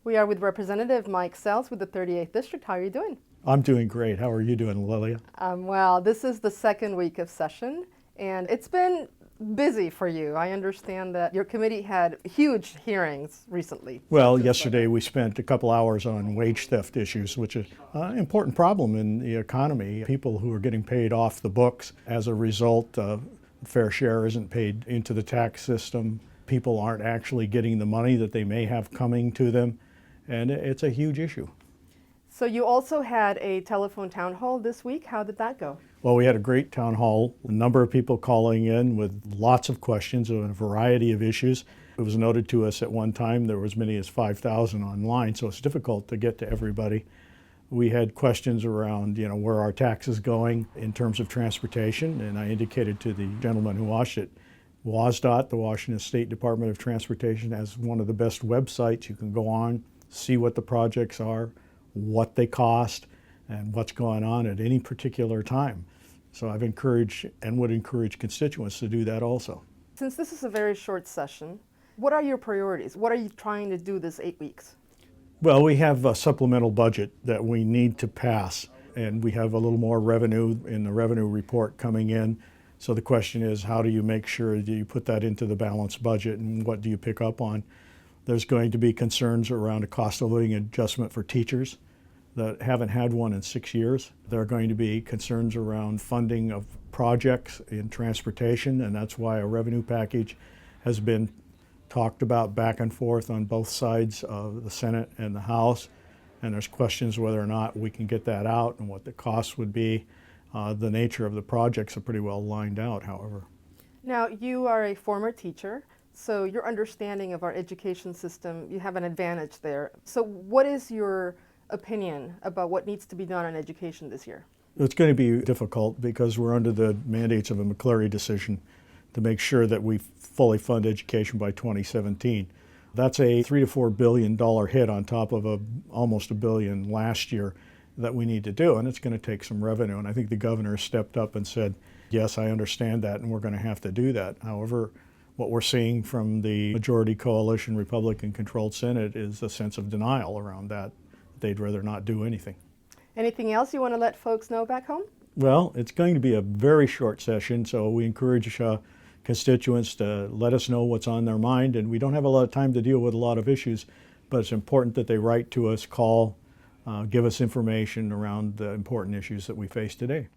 We are with Representative Mike Sells with the 38th District. How are you doing? I'm doing great. How are you doing, Lilia? Well, this is the second week of session, and it's been busy for you. I understand that your committee had huge hearings recently. Well, yesterday we spent a couple hours on wage theft issues, which is an important problem in the economy. People who are getting paid off the books as a result, fair share isn't paid into the tax system. People aren't actually getting the money that they may have coming to them, and it's a huge issue. So you also had a telephone town hall this week. How did that go? Well, we had a great town hall, a number of people calling in with lots of questions on a variety of issues. It was noted to us at one time there were as many as 5,000 online, so it's difficult to get to everybody. We had questions around, where our taxes going in terms of transportation, and I indicated to the gentleman who watched it, WSDOT, the Washington State Department of Transportation, has one of the best websites. You can go on, see what the projects are, what they cost, and what's going on at any particular time. So I've encouraged and would encourage constituents to do that also. Since this is a very short session, what are your priorities? What are you trying to do this 8 weeks? Well, we have a supplemental budget that we need to pass, and we have a little more revenue in the revenue report coming in. So the question is, how do you make sure that you put that into the balanced budget, and what do you pick up on? There's going to be concerns around a cost of living adjustment for teachers that haven't had one in 6 years. There are going to be concerns around funding of projects in transportation, and that's why a revenue package has been talked about back and forth on both sides of the Senate and the House. And there's questions whether or not we can get that out and what the costs would be. The nature of the projects are pretty well lined out, however. Now, you are a former teacher, so your understanding of our education system, you have an advantage there. So what is your opinion about what needs to be done on education this year? It's going to be difficult because we're under the mandates of a McCleary decision to make sure that we fully fund education by 2017. That's a $3 to $4 billion hit on top of almost $1 billion last year that we need to do, and it's going to take some revenue. And I think the governor stepped up and said, yes, I understand that, and we're going to have to do that. However, what we're seeing from the majority coalition Republican-controlled Senate is a sense of denial around that. They'd rather not do anything. Anything else you want to let folks know back home? Well, it's going to be a very short session, so we encourage constituents to let us know what's on their mind. And we don't have a lot of time to deal with a lot of issues, but it's important that they write to us, call, give us information around the important issues that we face today.